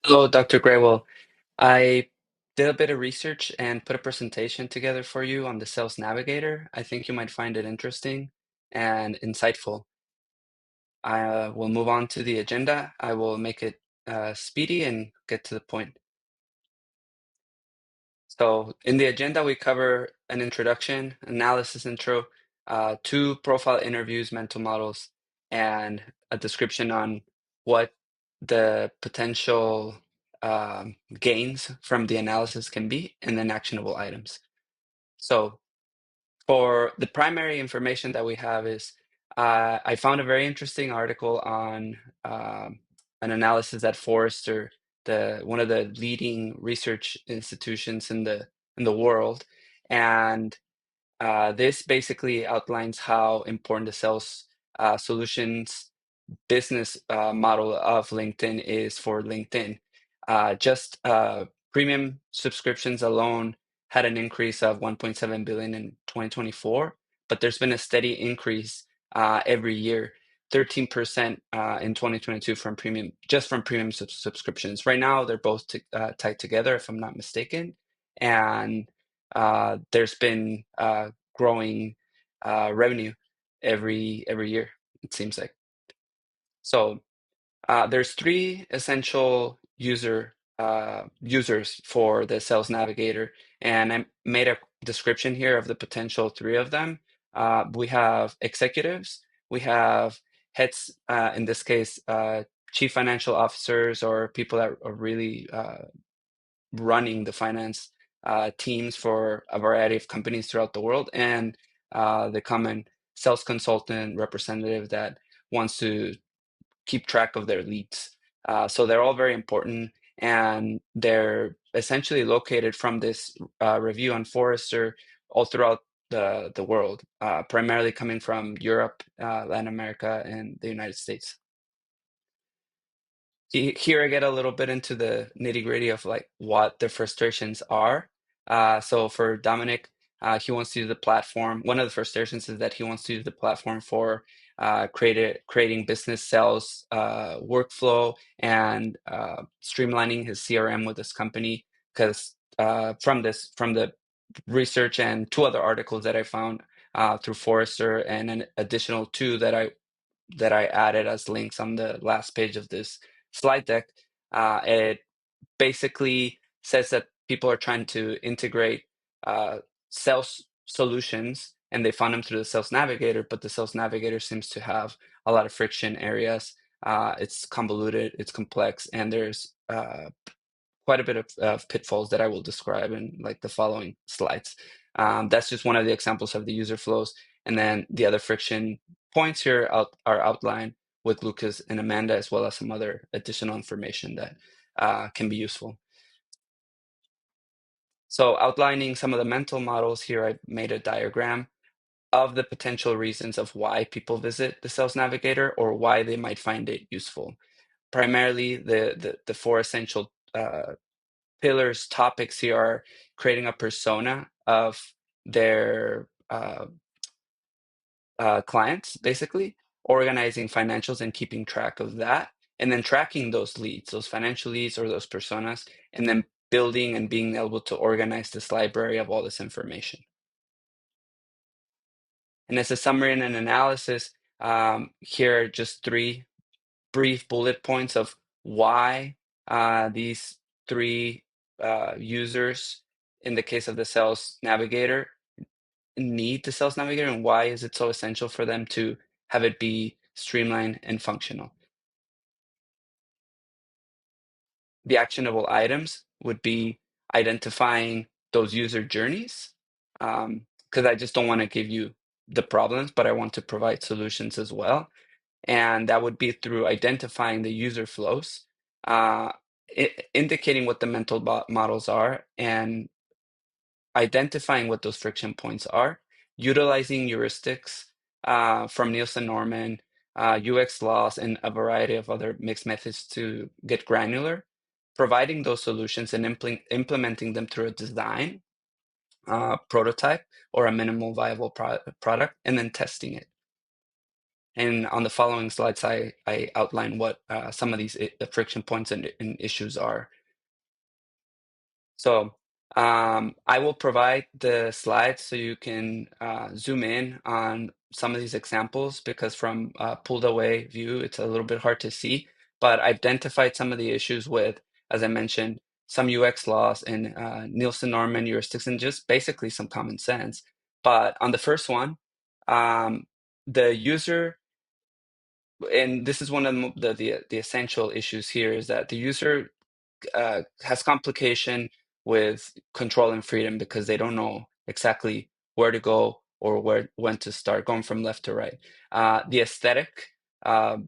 Hello, Dr. Graywell. I did a bit of research and put a presentation together for you on the Sales Navigator. I think you might find it interesting and insightful. I will move on to the agenda. I will make it speedy and get to the point. So in the agenda, we cover an introduction, analysis intro, two profile interviews, mental models, and a description on what the potential gains from the analysis can be, and then actionable items. So for the primary information that we have is I found a very interesting article on an analysis at Forrester, the one of the leading research institutions in the world, and this basically outlines how important the sales solutions business model of LinkedIn is for LinkedIn. Just premium subscriptions alone had an increase of 1.7 billion in 2024, but there's been a steady increase every year, 13% in 2022 from premium, just from premium subscriptions. Right now, they're both tied together, if I'm not mistaken, and there's been growing revenue every year. It seems like. So there's three essential users for the Sales Navigator, and I made a description here of the potential three of them. We have executives, we have heads, in this case, chief financial officers or people that are really running the finance teams for a variety of companies throughout the world, and the common sales consultant representative that wants to keep track of their leads. So they're all very important, and they're essentially located from this review on Forrester all throughout the world, primarily coming from Europe, Latin America, and the United States. Here I get a little bit into the nitty-gritty of like what the frustrations are. So for Dominic, he wants to use the platform. One of the frustrations is that he wants to use the platform for creating business sales workflow and streamlining his CRM with this company. Because from the research and two other articles that I found through Forrester and an additional two that I added as links on the last page of this slide deck, it basically says that people are trying to integrate sales solutions and they found them through the Sales Navigator, but the Sales Navigator seems to have a lot of friction areas. It's convoluted, it's complex, and there's quite a bit of pitfalls that I will describe in like the following slides. That's just one of the examples of the user flows. And then the other friction points here are outlined with Lucas and Amanda, as well as some other additional information that can be useful. So outlining some of the mental models here, I made a diagram of the potential reasons of why people visit the Sales Navigator or why they might find it useful. Primarily, the four essential pillars topics here are creating a persona of their clients, basically organizing financials and keeping track of that, and then tracking those leads, those financial leads or those personas, and then building and being able to organize this library of all this information. And as a summary and an analysis, here are just three brief bullet points of why these three users, in the case of the Sales Navigator, need the Sales Navigator and why is it so essential for them to have it be streamlined and functional. The actionable items would be identifying those user journeys, because I just don't want to give you the problems, but I want to provide solutions as well. And that would be through identifying the user flows, uh, indicating what the mental models are, and identifying what those friction points are, utilizing heuristics from Nielsen Norman, UX laws, and a variety of other mixed methods to get granular, providing those solutions and implementing them through a design, prototype, or a minimal viable product, and then testing it. And on the following slides, I outline what some of these friction points and issues are. So I will provide the slides so you can zoom in on some of these examples, because from a pulled away view, it's a little bit hard to see. But I identified some of the issues with, as I mentioned, some UX laws and Nielsen-Norman heuristics, and just basically some common sense. But on the first one, the user, and this is one of the essential issues here, is that the user has complication with control and freedom, because they don't know exactly where to go or when to start going from left to right. The aesthetic, uh,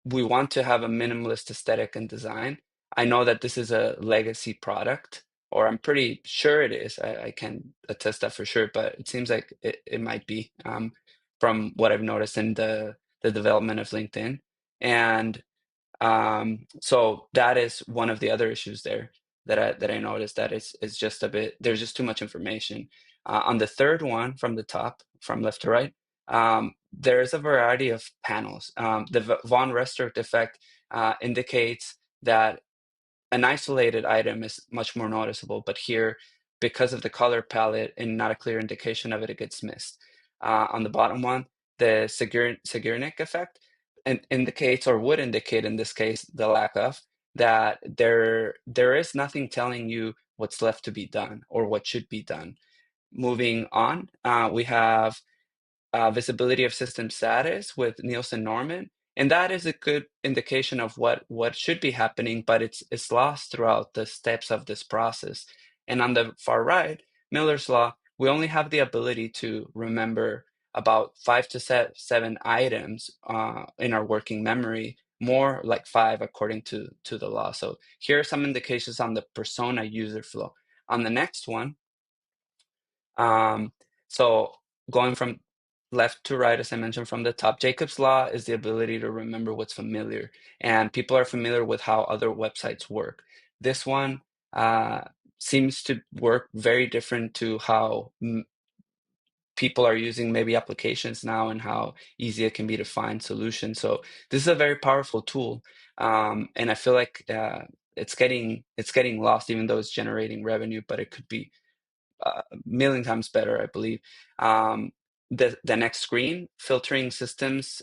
we want to have a minimalist aesthetic and design. I know that this is a legacy product, or I'm pretty sure it is. I can attest that for sure, but it seems like it might be, from what I've noticed in the development of LinkedIn. And so that is one of the other issues there that I noticed, that it's just a bit, there's just too much information. On the third one from the top, from left to right, there's a variety of panels. The von Restock effect indicates that an isolated item is much more noticeable, but here, because of the color palette and not a clear indication of it, it gets missed. On the bottom one, the Segurnik effect indicates, or would indicate in this case, the lack of, that there is nothing telling you what's left to be done or what should be done. Moving on, we have visibility of system status with Nielsen-Norman, and that is a good indication of what should be happening, but it's lost throughout the steps of this process. And on the far right, Miller's Law, we only have the ability to remember about 5 to 7 items in our working memory, more like 5 according to the law. So here are some indications on the persona user flow. On the next one, um, so going from left to right, as I mentioned from the top, Jacob's law is the ability to remember what's familiar, and people are familiar with how other websites work. This one uh, seems to work very different to how people are using maybe applications now, and how easy it can be to find solutions. So this is a very powerful tool, and I feel like it's getting lost, even though it's generating revenue, but it could be a million times better, I believe. Um, the next screen, filtering systems,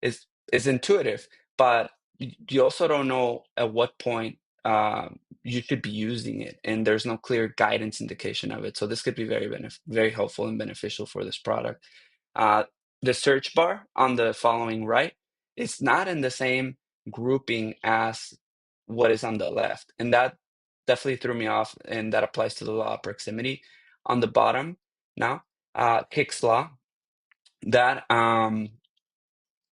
is intuitive, but you also don't know at what point you should be using it, and there's no clear guidance indication of it. So this could be very helpful and beneficial for this product. Uh, the search bar on the following right is not in the same grouping as what is on the left, and that definitely threw me off, and that applies to the law of proximity. On the bottom now, Hick's law, that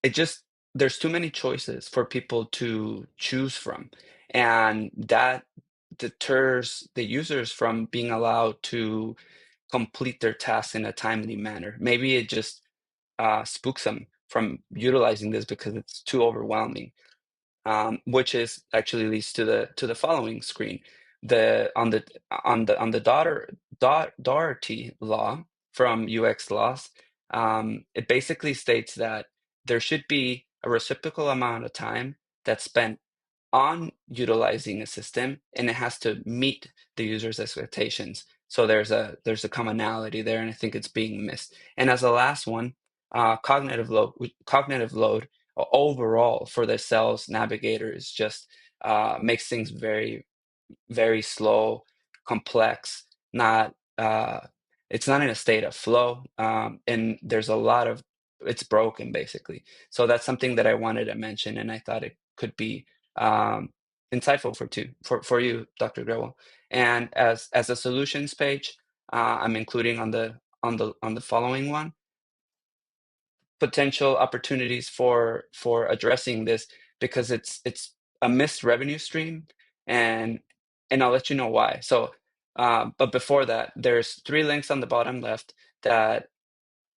it just, there's too many choices for people to choose from, and that deters the users from being allowed to complete their tasks in a timely manner. Maybe it just spooks them from utilizing this because it's too overwhelming, which is actually leads to the following screen. The on the Doherty law from UX laws, it basically states that there should be a reciprocal amount of time that's spent on utilizing a system, and it has to meet the user's expectations. So there's a commonality there, and I think it's being missed. And as a last one, cognitive load overall for the sales navigator is just makes things very, very slow, complex, not it's not in a state of flow, and there's a lot of, it's broken basically. So that's something that I wanted to mention, and I thought it could be um, insightful for you, Dr. Grewal. And as a solutions page, I'm including on the following one, potential opportunities for addressing this, because it's a missed revenue stream, and I'll let you know why. So, but before that, there's 3 links on the bottom left that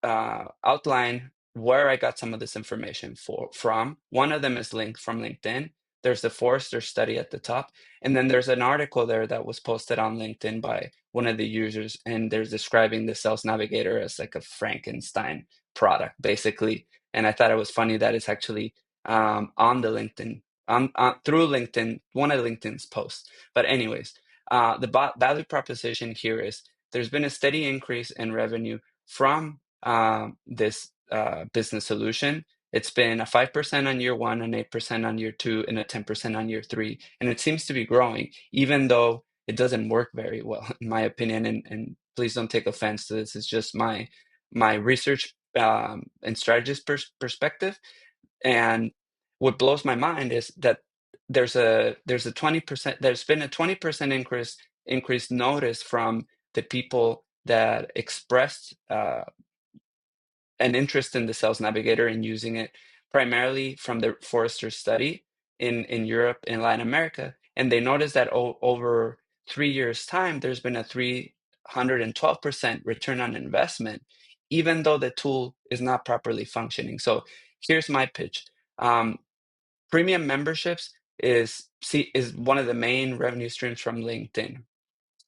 outline where I got some of this information from. One of them is linked from LinkedIn. There's the Forrester study at the top, and then there's an article there that was posted on LinkedIn by one of the users, and they're describing the Sales Navigator as like a Frankenstein product, basically, and I thought it was funny that it's actually on the LinkedIn through LinkedIn, one of LinkedIn's posts. But anyways, the value proposition here is there's been a steady increase in revenue from this business solution. It's been a 5% on year one, an 8% on year two, and a 10% on year three. And it seems to be growing, even though it doesn't work very well, in my opinion. And please don't take offense to this. It's just my research and strategist perspective. And what blows my mind is that there's a 20%, there's been a 20% increase notice from the people that expressed an interest in the Sales Navigator and using it primarily from the Forrester study in Europe and Latin America. And they noticed that over 3 years' time, there's been a 312% return on investment, even though the tool is not properly functioning. So here's my pitch. Um, Premium memberships is one of the main revenue streams from LinkedIn.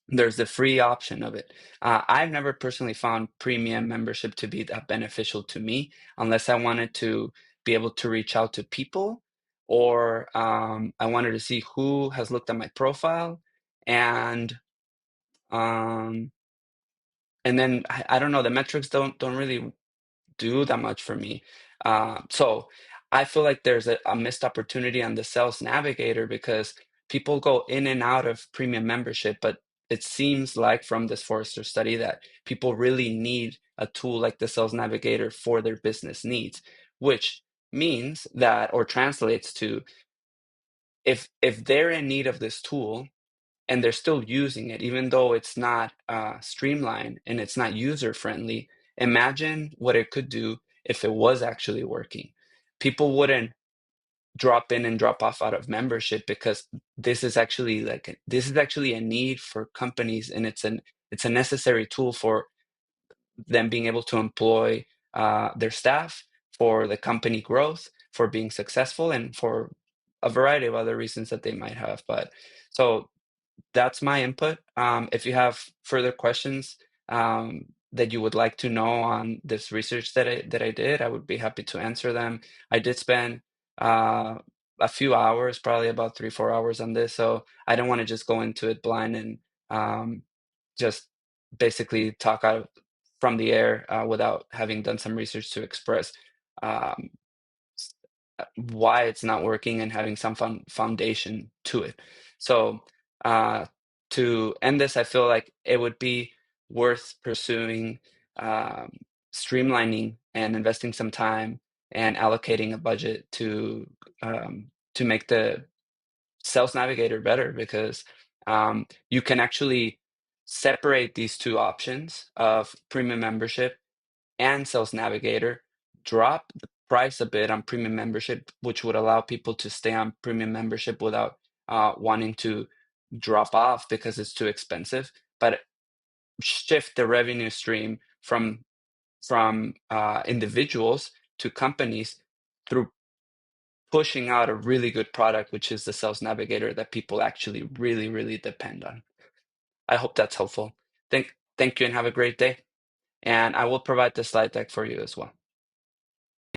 There's the free option of it. I've never personally found premium membership to be that beneficial to me unless I wanted to be able to reach out to people or I wanted to see who has looked at my profile and um, and then I don't know, the metrics don't really do that much for me. So I feel like there's a missed opportunity on the Sales Navigator because people go in and out of premium membership, but it seems like from this Forrester study that people really need a tool like the Sales Navigator for their business needs, which means that or translates to if they're in need of this tool and they're still using it, even though it's not streamlined and it's not user friendly. Imagine what it could do if it was actually working. People wouldn't drop in and drop off out of membership because this is actually a need for companies, and it's a necessary tool for them being able to employ their staff, for the company growth, for being successful, and for a variety of other reasons that they might have. But so that's my input. If you have further questions that you would like to know on this research that I did, I would be happy to answer them. I did spend uh, a few hours, probably about 3, 4 hours on this, so I don't want to just go into it blind and just basically talk out from the air without having done some research to express um, why it's not working and having some foundation to it. So, uh, to end this, I feel like it would be worth pursuing um, streamlining and investing some time and allocating a budget to make the Sales Navigator better because you can actually separate these two options of premium membership and Sales Navigator, drop the price a bit on premium membership, which would allow people to stay on premium membership without wanting to drop off because it's too expensive, but shift the revenue stream from individuals to companies through pushing out a really good product, which is the Sales Navigator that people actually really, really depend on. I hope that's helpful. Thank you and have a great day. And I will provide the slide deck for you as well.